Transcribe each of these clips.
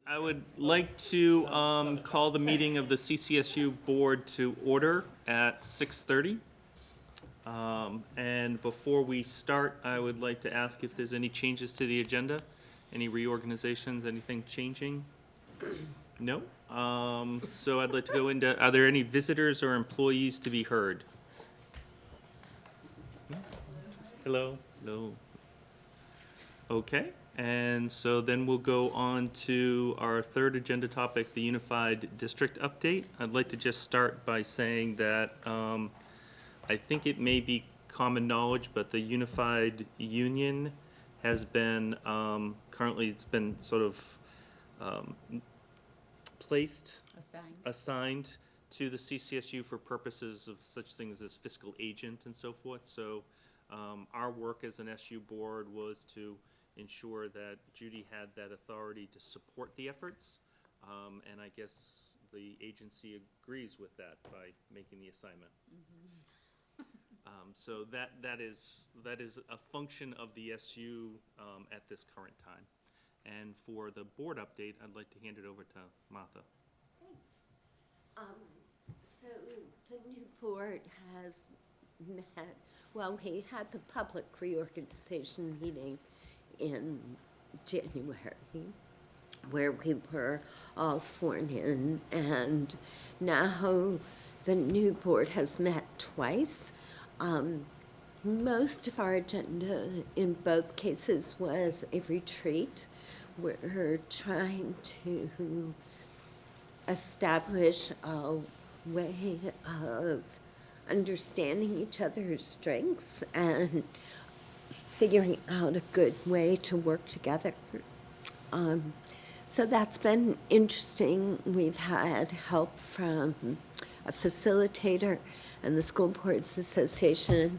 I would like to call the meeting of the CCSU Board to order at 6:30. And before we start, I would like to ask if there's any changes to the agenda, any reorganizations, anything changing? No? So I'd like to go into, are there any visitors or employees to be heard? Hello? Hello? Okay, and so then we'll go on to our third agenda topic, the Unified District Update. I'd like to just start by saying that I think it may be common knowledge, but the Unified Union has been, currently it's been sort of placed, assigned to the CCSU for purposes of such things as fiscal agent and so forth. So our work as an SU board was to ensure that Judy had that authority to support the efforts. And I guess the agency agrees with that by making the assignment. So that is a function of the SU at this current time. And for the board update, I'd like to hand it over to Martha. Thanks. So the new board has met, well, we had the public reorganization meeting in January where we were all sworn in, and now the new board has met twice. Most of our agenda in both cases was a retreat. We're trying to establish a way of understanding each other's strengths and figuring out a good way to work together. So that's been interesting. We've had help from a facilitator and the School Boards Association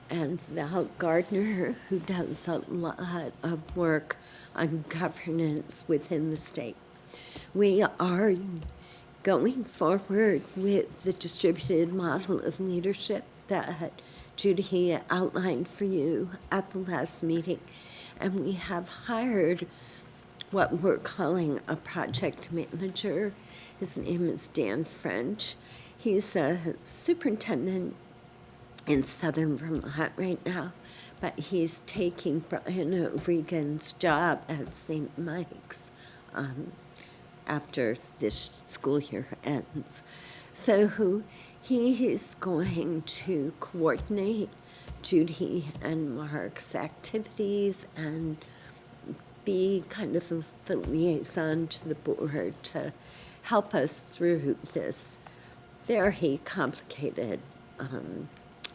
and Val Gardner, who does a lot of work on governance within the state. We are going forward with the distributed model of leadership that Judy outlined for you at the last meeting. And we have hired what we're calling a project manager. His name is Dan French. He's a superintendent in Southern Vermont right now, but he's taking Brian O'Regan's job at St. Mike's after this school year ends. So he is going to coordinate Judy and Mark's activities and be kind of the liaison to the board to help us through this very complicated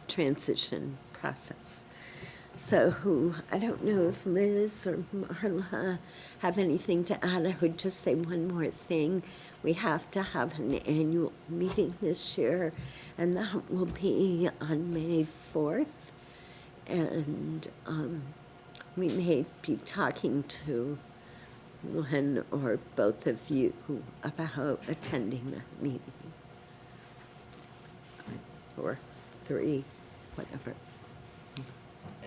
transition process. So I don't know if Liz or Marla have anything to add. I would just say one more thing. We have to have an annual meeting this year, and that will be on May 4th. And we may be talking to one or both of you about attending that meeting. Or 3, whatever.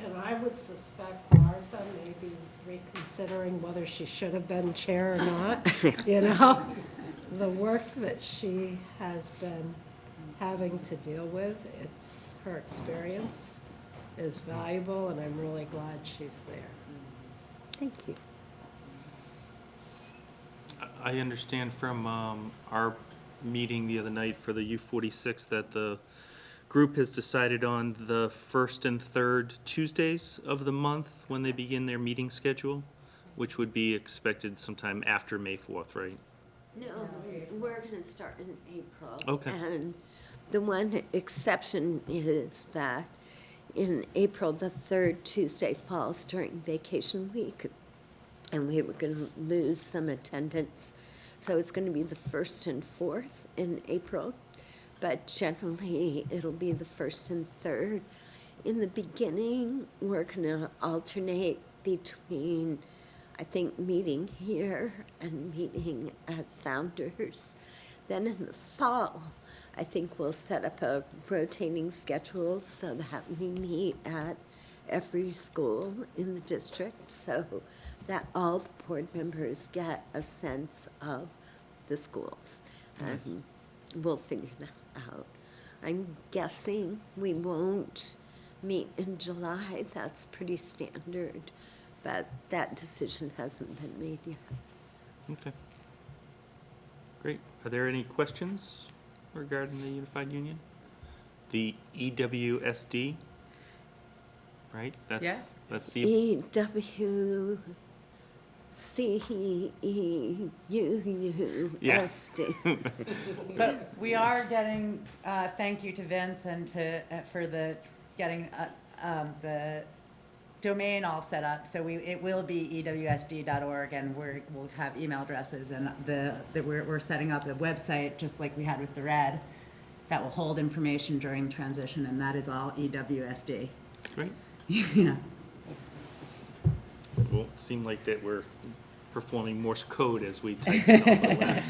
And I would suspect Martha may be reconsidering whether she should have been chair or not. You know, the work that she has been having to deal with, her experience is valuable, and I'm really glad she's there. Thank you. I understand from our meeting the other night for the U46 that the group has decided on the first and third Tuesdays of the month when they begin their meeting schedule, which would be expected sometime after May 4th, right? No, we're going to start in April. Okay. And the one exception is that in April, the third Tuesday falls during vacation week, and we were going to lose some attendance. So it's going to be the 1st and 4th in April. But generally, it'll be the 1st and 3rd. In the beginning, we're going to alternate between, I think, meeting here and meeting at Founders. Then in the fall, I think we'll set up a rotating schedule so that we meet at every school in the district. So that all the board members get a sense of the schools. Nice. And we'll figure that out. I'm guessing we won't meet in July. That's pretty standard, but that decision hasn't been made yet. Okay. Great. Are there any questions regarding the Unified Union? The EWSD, right? Yeah. That's the, EWCEUUSD. But we are getting, thank you to Vince and to, for the, getting the domain all set up. So it will be ewsd.org, and we'll have email addresses, and we're setting up a website, just like we had with the red, that will hold information during transition, and that is all EWSD. great. Yeah. It won't seem like that we're performing Morse code as we type it out the letters.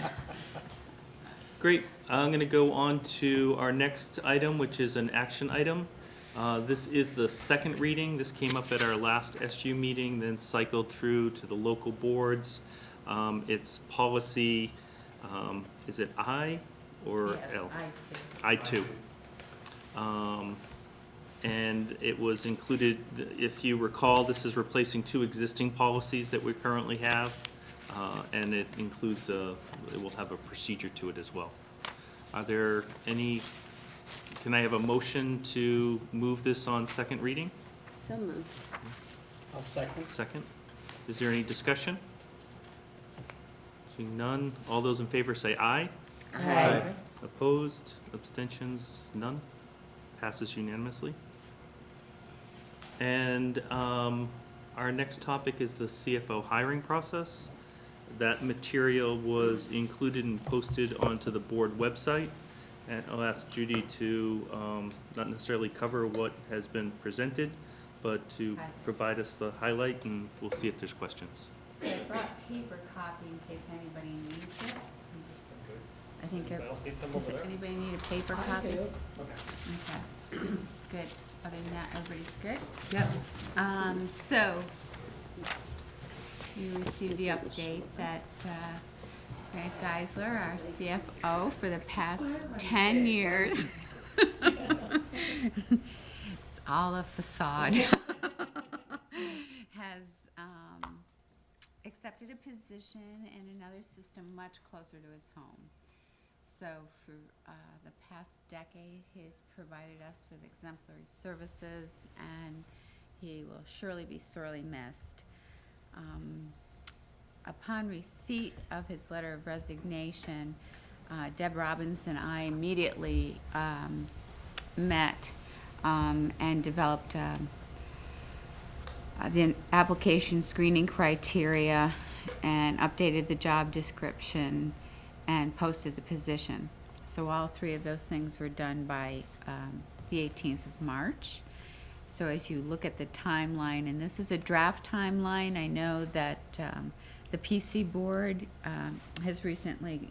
Great. I'm going to go on to our next item, which is an action item. This is the second reading. This came up at our last SU meeting, then cycled through to the local boards. It's policy, is it I or L? I2. And it was included, if you recall, this is replacing two existing policies that we currently have. And it includes, it will have a procedure to it as well. Are there any, can I have a motion to move this on second reading? So moved. I'll second. Second. Is there any discussion? Seeing none, all those in favor say aye. Aye. Opposed, abstentions, none. Passes unanimously. And our next topic is the CFO hiring process. That material was included and posted onto the board website. And I'll ask Judy to not necessarily cover what has been presented, but to Okay. provide us the highlight, and we'll see if there's questions. So I brought paper copy in case anybody needs it. I think, does anybody need a paper copy? do. Okay, good. Other than that, everybody's good? Yep. So, you received the update that Greg Geisler, our CFO for the past 10 years. It's all a facade. Has accepted a position in another system much closer to his home. So for the past decade, he has provided us with exemplary services, and he will surely be sorely missed. Upon receipt of his letter of resignation, Deb Robbins and I immediately met and developed the application screening criteria and updated the job description and posted the position. So all three of those things were done by the 18th of March. So as you look at the timeline, and this is a draft timeline, I know that the PC board has recently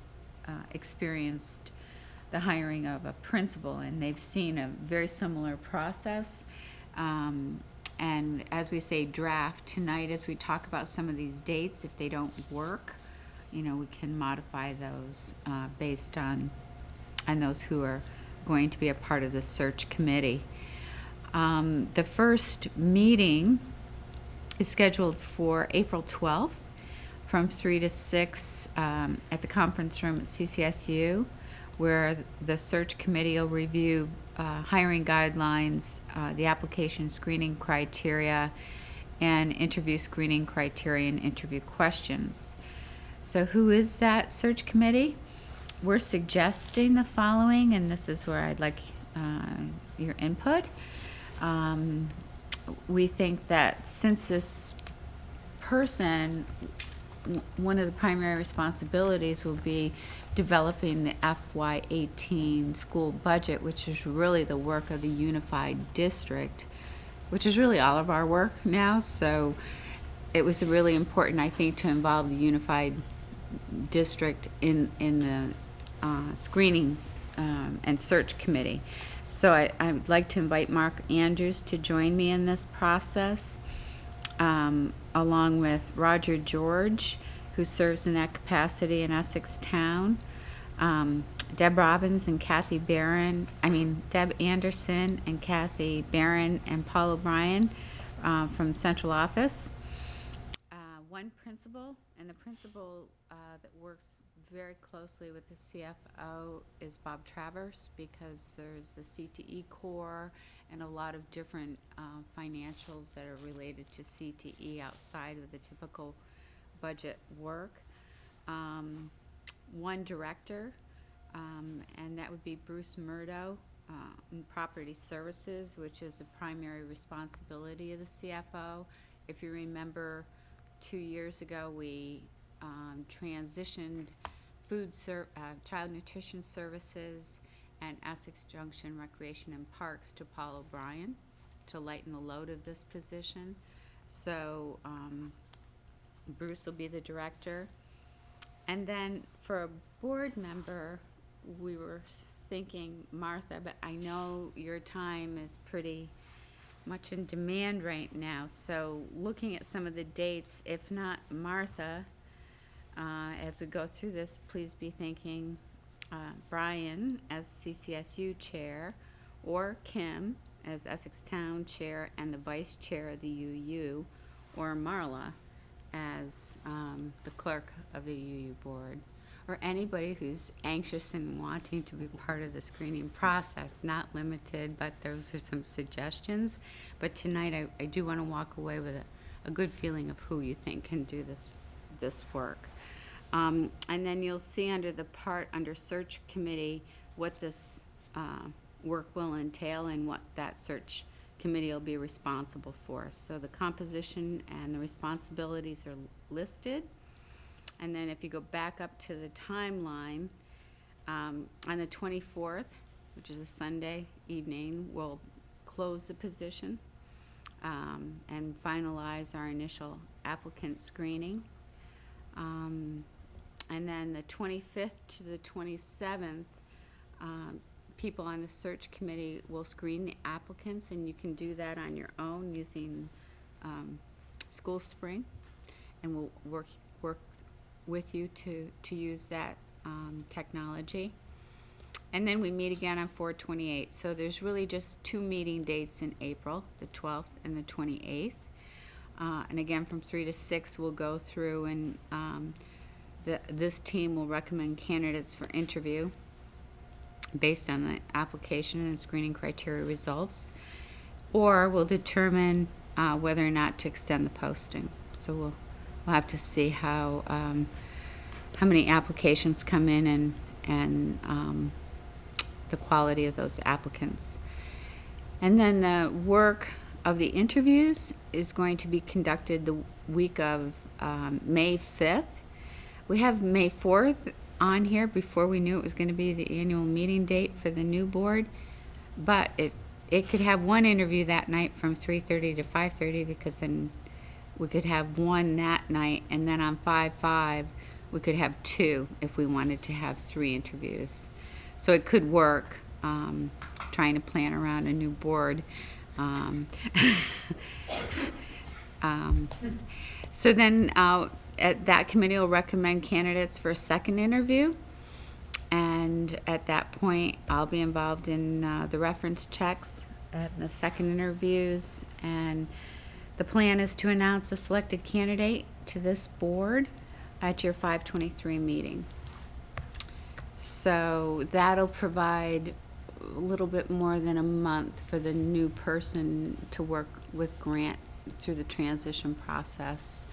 experienced the hiring of a principal, and they've seen a very similar process. And as we say draft, tonight as we talk about some of these dates, if they don't work, you know, we can modify those based on those who are going to be a part of the search committee. The first meeting is scheduled for April 12th from 3 to 6 at the conference room at CCSU, where the search committee will review hiring guidelines, the application screening criteria, and interview screening criteria and interview questions. So who is that search committee? We're suggesting the following, and this is where I'd like your input. We think that since this person, one of the primary responsibilities will be developing the FY18 school budget, which is really the work of the unified district, which is really all of our work now. So it was really important, I think, to involve the unified district in the screening and search committee. So I would like to invite Mark Andrews to join me in this process. along with Roger George, who serves in that capacity in Essex Town, Deb Robbins and Kathy Barron, Deb Anderson and Kathy Barron and Paul O'Brien from Central Office. One principal, and the principal that works very closely with the CFO is Bob Travers, because there's the CTE core and a lot of different financials that are related to CTE outside of the typical budget work. One director, and that would be Bruce Murdo in Property Services, which is a primary responsibility of the CFO. If you remember, 2 years ago, we transitioned child nutrition services and Essex Junction Recreation and Parks to Paul O'Brien to lighten the load of this position. So Bruce will be the director. And then for a board member, we were thinking Martha, but I know your time is pretty much in demand right now. So looking at some of the dates, if not Martha, as we go through this, please be thinking Brian as CCSU chair, or Kim as Essex Town chair and the vice chair of the UU, or Marla as the clerk of the UU board, or anybody who's anxious and wanting to be part of the screening process. Not limited, but those are some suggestions. But tonight I do want to walk away with a good feeling of who you think can do this work. And then you'll see under search committee what this work will entail and what that search committee will be responsible for. So the composition and the responsibilities are listed. And then if you go back up to the timeline, on the 24th, which is a Sunday evening, we'll close the position and finalize our initial applicant screening. And then the 25th to the 27th, people on the search committee will screen the applicants, and you can do that on your own using School Spring, and we'll work with you to use that technology. And then we meet again on 4/28. So there's really just 2 meeting dates in April, the 12th and the 28th. And again, from 3 to 6, we'll go through and this team will recommend candidates for interview based on the application and screening criteria results, or we'll determine whether or not to extend the posting. So we'll have to see how many applications come in and the quality of those applicants. And then the work of the interviews is going to be conducted the week of May 5th. We have May 4th on here before we knew it was going to be the annual meeting date for the new board, but it could have one interview that night from 3:30 to 5:30, because then we could have one that night, and then on 5/5 we could have 2 if we wanted to have 3 interviews. So it could work, trying to plan around a new board. So then that committee will recommend candidates for a second interview, and at that point I'll be involved in the reference checks at the second interviews, and the plan is to announce a selected candidate to this board at your 5/23 meeting. So that'll provide a little bit more than a month for the new person to work with Grant through the transition process,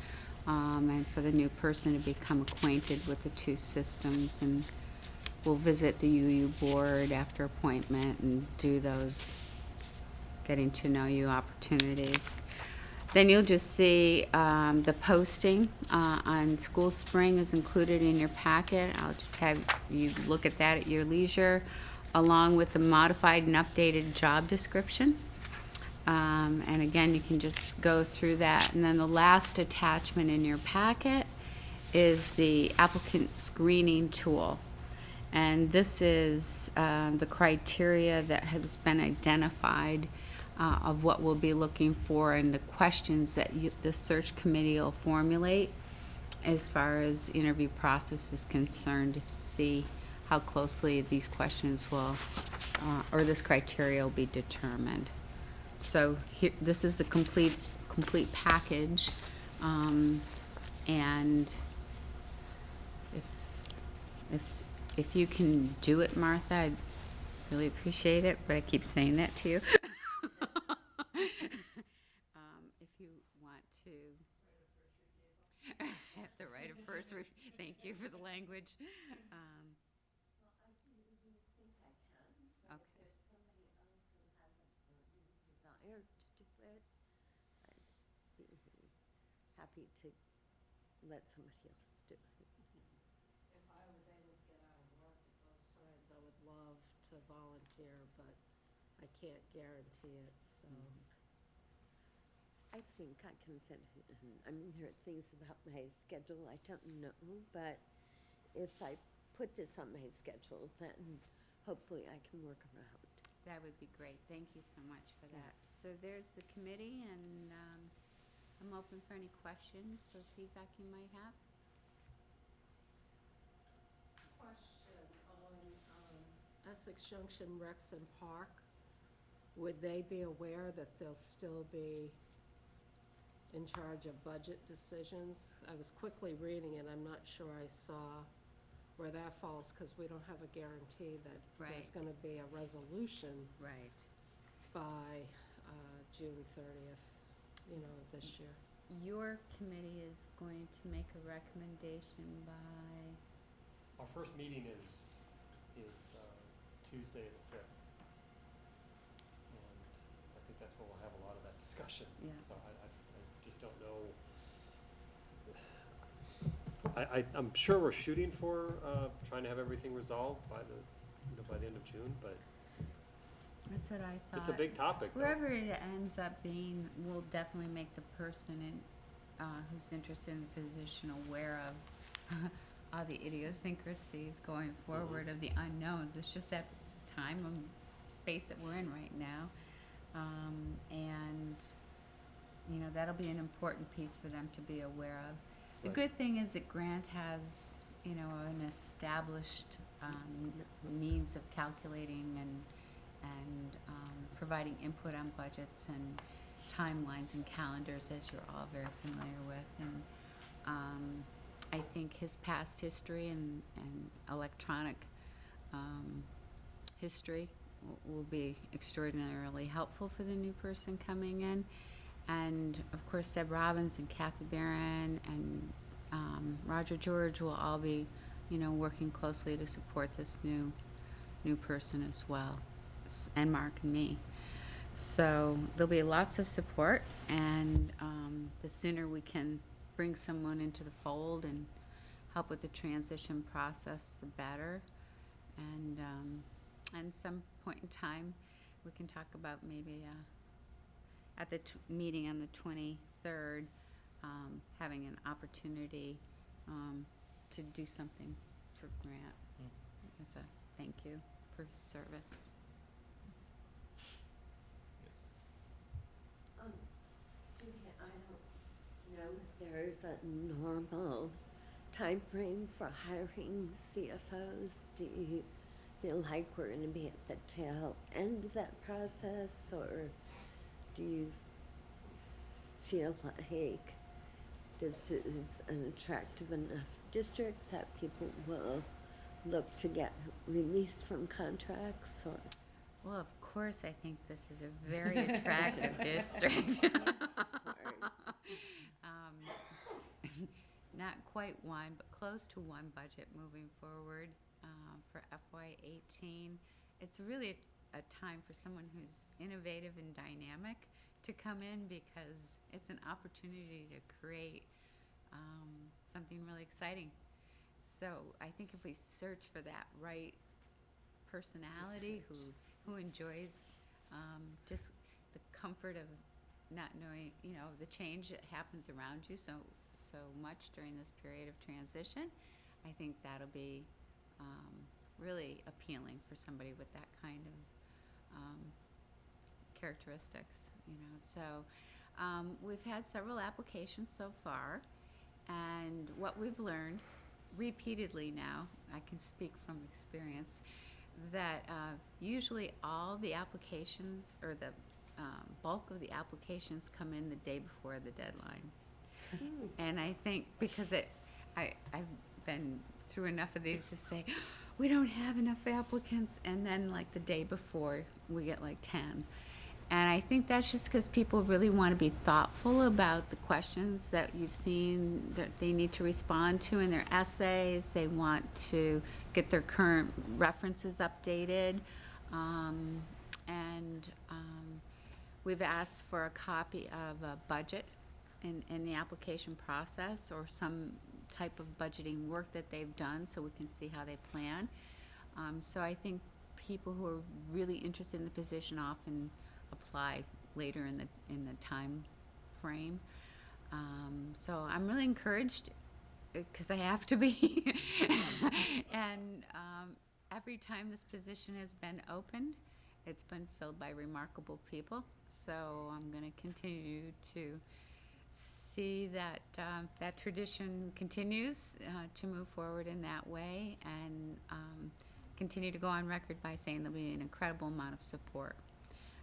and for the new person to become acquainted with the 2 systems. And we'll visit the UU board after appointment and do those getting to know you opportunities. Then you'll just see the posting on School Spring is included in your packet. I'll just have you look at that at your leisure, along with the modified and updated job description. And again, you can just go through that. And then the last attachment in your packet is the applicant screening tool. And this is the criteria that has been identified of what we'll be looking for and the questions that the search committee will formulate as far as interview process is concerned, to see how closely these questions will, or this criteria will be determined. So here, this is the complete package, and if you can do it, Martha, I'd really appreciate it, but I keep saying that to you. If you want to. Have to write a first review. Thank you for the language. Okay. There's somebody else who has a desire to do it. I'd be happy to let somebody else do it. If I was able to get out of work at those times, I would love to volunteer, but I can't guarantee it, so. I think I can fit it in. I mean, there are things about my schedule I don't know, but if I put this on my schedule, then hopefully I can work around. That would be great. Thank you so much for that. So there's the committee, and I'm open for any questions or feedback you might have. Question on Essex Junction Rexon Park. Would they be aware that they'll still be in charge of budget decisions? I was quickly reading it. I'm not sure I saw where that falls, because we don't have a guarantee that there's Right. going to be a resolution Right. by June 30th, this year. Your committee is going to make a recommendation by, Our first meeting is Tuesday the 5th. And I think that's when we'll have a lot of that discussion. Yeah. So I just don't know. I'm sure we're shooting for trying to have everything resolved by by the end of June, but that's what I thought. it's a big topic, though. Wherever it ends up being, will definitely make the person who's interested in the position aware of all the idiosyncrasies going forward, of the unknowns. It's just that time and space that we're in right now. And, that'll be an important piece for them to be aware of. The Right. good thing is that Grant has, an established means of calculating and providing input on budgets and timelines and calendars, as you're all very familiar with. And I think his past history and electronic history will be extraordinarily helpful for the new person coming in. And of course, Deb Robbins and Kathy Barron and Roger George will all be, working closely to support this new person as well, and Mark and me. So there'll be lots of support, and the sooner we can bring someone into the fold and help with the transition process, the better. And some point in time, we can talk about maybe at the meeting on the 23rd, having an opportunity to do something for Grant as a thank you for his service. Judy, I don't know if there's a normal time frame for hiring CFOs. Do you feel like we're going to be at the tail end of that process, or do you feel like this is an attractive enough district that people will look to get released from contracts? Or Well, of course, I think this is a very attractive district. Of course. Not quite one, but close to one budget moving forward for FY18. It's really a time for someone who's innovative and dynamic to come in, because it's an opportunity to create something really exciting. So I think if we search for that right personality who enjoys just the comfort of not knowing, the change that happens around you so much during this period of transition, I think that'll be really appealing for somebody with that kind of characteristics, you know. So we've had several applications so far, and what we've learned repeatedly now, I can speak from experience, that usually all the applications, or the bulk of the applications, come in the day before the deadline. And I think because I've been through enough of these to say, we don't have enough applicants, and then like the day before, we get like 10. And I think that's just because people really want to be thoughtful about the questions that you've seen that they need to respond to in their essays. They want to get their current references updated. We've asked for a copy of a budget in the application process, or some type of budgeting work that they've done, so we can see how they plan. So I think people who are really interested in the position often apply later in the time frame. So I'm really encouraged, because I have to be. And every time this position has been opened, it's been filled by remarkable people. So I'm going to continue to see that that tradition continues to move forward in that way, and continue to go on record by saying there'll be an incredible amount of support.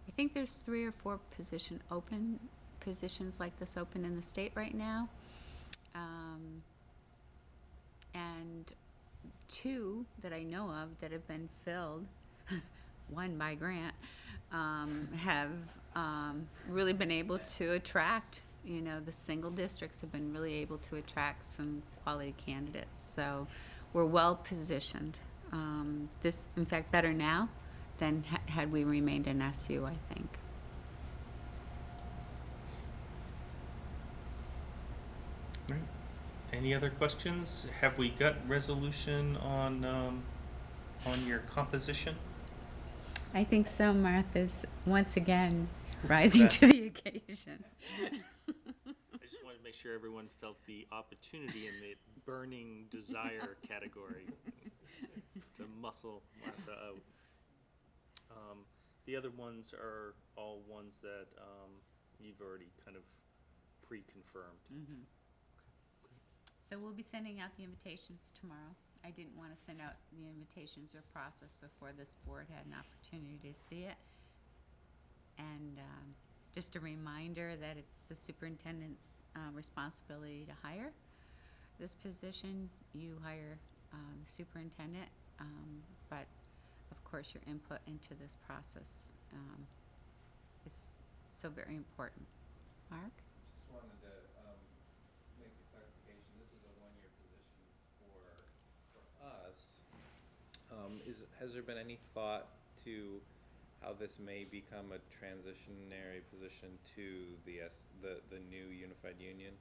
I think there's 3 or 4 positions like this open in the state right now, and 2 that I know of that have been filled, one by grant, have really been able to attract, you know, the single districts have been really able to attract some quality candidates. So we're well positioned. This, in fact, better now than had we remained in SU, I think. Right. Any other questions? Have we got resolution on your composition? I think so. Martha's once again rising to the occasion. I just wanted to make sure everyone felt the opportunity in the burning desire category to muscle Martha out. The other ones are all ones that you've already kind of pre-confirmed. Mm-hmm. So we'll be sending out the invitations tomorrow. I didn't want to send out the invitations or process before this board had an opportunity to see it. And just a reminder that it's the superintendent's responsibility to hire this position. You hire the superintendent, but of course your input into this process is so very important. Mark? Just wanted to make the clarification, this is a one-year position for us. Has there been any thought to how this may become a transitionary position to the new unified union?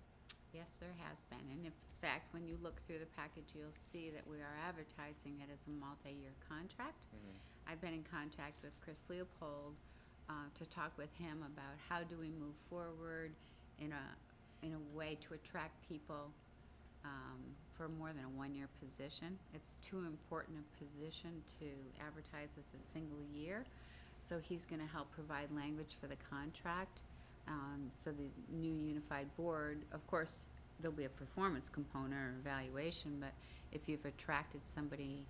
Yes, there has been. And in fact, when you look through the package, you'll see that we are advertising it as a multi-year contract. Mm-hmm. I've been in contact with Chris Leopold to talk with him about how do we move forward in a way to attract people for more than a one-year position. It's too important a position to advertise as a single year. So he's going to help provide language for the contract. So the new unified board, of course, there'll be a performance component or evaluation, but if you've attracted somebody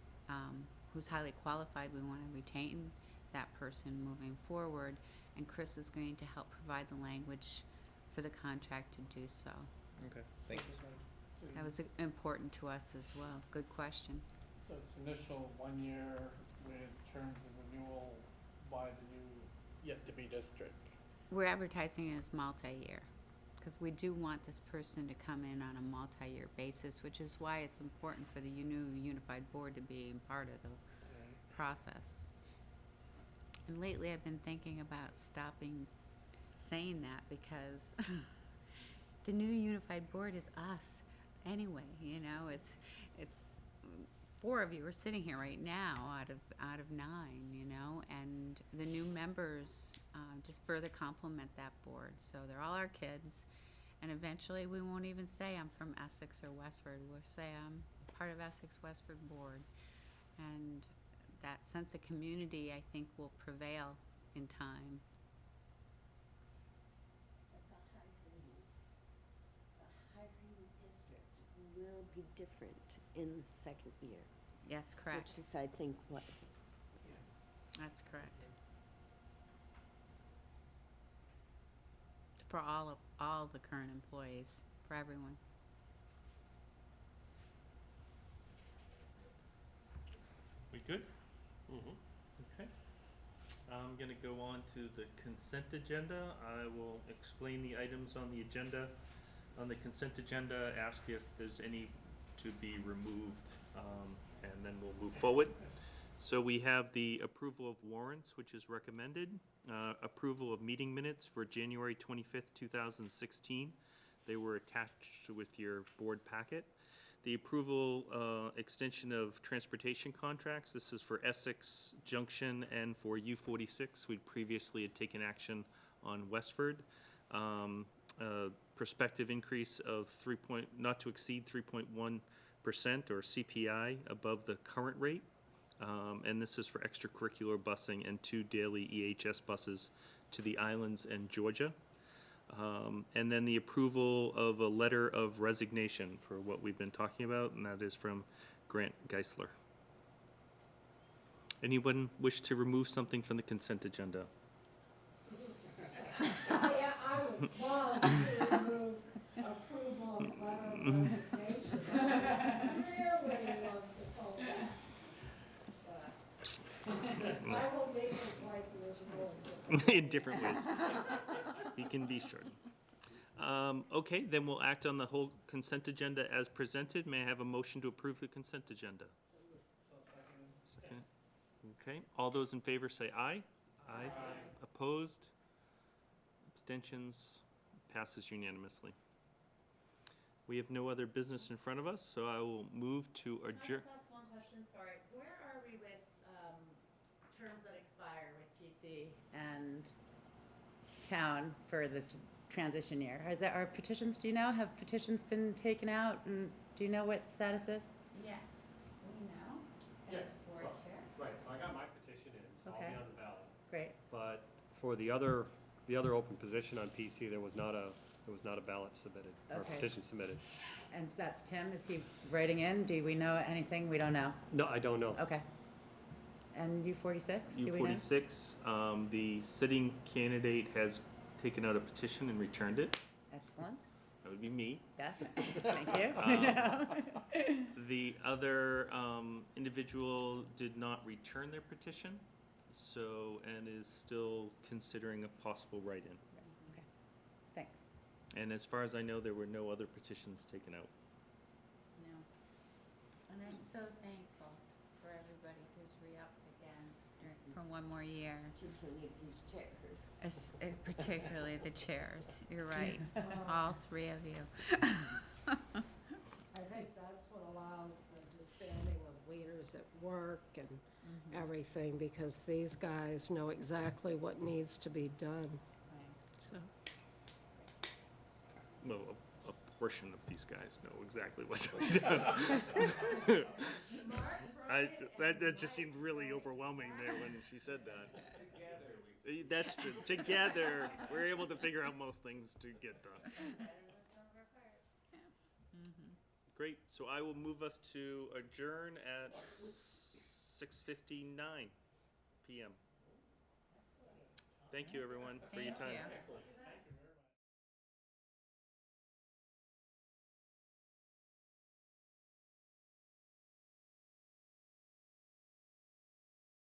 who's highly qualified, we want to retain that person moving forward. And Chris is going to help provide the language for the contract to do so. Okay, thanks. That was important to us as well. Good question. So it's initial 1 year with terms of renewal by the new yet-to-be district. We're advertising it as multi-year because we do want this person to come in on a multi-year basis, which is why it's important for the new unified board to be part of the process. And lately I've been thinking about stopping saying that because the new unified board is us anyway, you know, it's 4 of you are sitting here right now out of 9, you know, and the new members just further complement that board. So they're all our kids, and eventually we won't even say I'm from Essex or Westford. We'll say I'm part of Essex Westford board, and that sense of community I think will prevail in time. be different in the second year, That's correct. which is, I think, what, That's correct. For all the current employees, for everyone. We good? Mm-hmm. Okay. I'm gonna go on to the consent agenda. I will explain the items on the agenda. On the consent agenda, ask if there's any to be removed, and then we'll move forward. So we have the approval of warrants, which is recommended, approval of meeting minutes for January 25th, 2016. They were attached with your board packet. The approval, extension of transportation contracts. This is for Essex Junction and for U46. We previously had taken action on Westford. Prospective increase of not to exceed 3.1% or CPI above the current rate. And this is for extracurricular busing and 2 daily EHS buses to the islands and Georgia. And then the approval of a letter of resignation for what we've been talking about, and that is from Grant Geisler. Anyone wish to remove something from the consent agenda? Yeah, I would love to remove approval of letter of resignation. I really love to pull that. But I will make his life miserable In different ways. He can be short. Okay, then we'll act on the whole consent agenda as presented. May I have a motion to approve the consent agenda? So second. Second. Okay, all those in favor say aye. Aye. Opposed? Abstentions? Passes unanimously. We have no other business in front of us, so I will move to Can I adjourn. just ask one question? Sorry. Where are we with terms that expire with PC and town for this transition year? Are petitions, do you know, have petitions been taken out? And do you know what status is? Yes, we know. Yes. Board so- chair. Right, so I got my petition in, so I'll Okay. be on the ballot. Great. But for the other open position on PC, there was not a ballot submitted, or a Okay. petition submitted. And that's Tim, is he writing in? Do we know anything? We don't know. No, I don't know. Okay. And U46, do we know? U46, the sitting candidate has taken out a petition and returned it. Excellent. That would be me. Yes, thank you. The other individual did not return their petition, and is still considering a possible write-in. Okay. Thanks. And as far as I know, there were no other petitions taken out. No. And I'm so thankful for everybody who's re-upped again for one more year. particularly these chairs. Particularly the chairs. You're right. All three of you. I think that's what allows the disbanding of leaders at work and everything, because these guys know exactly what needs to be done, so. Well, a portion of these guys know exactly what's to be done. That just seemed really overwhelming there when she said that. That's true. Together, we're able to figure out most things to get done. Great. So I will move us to adjourn at 6:59 p.m. Thank you, everyone, for your Thank time. you.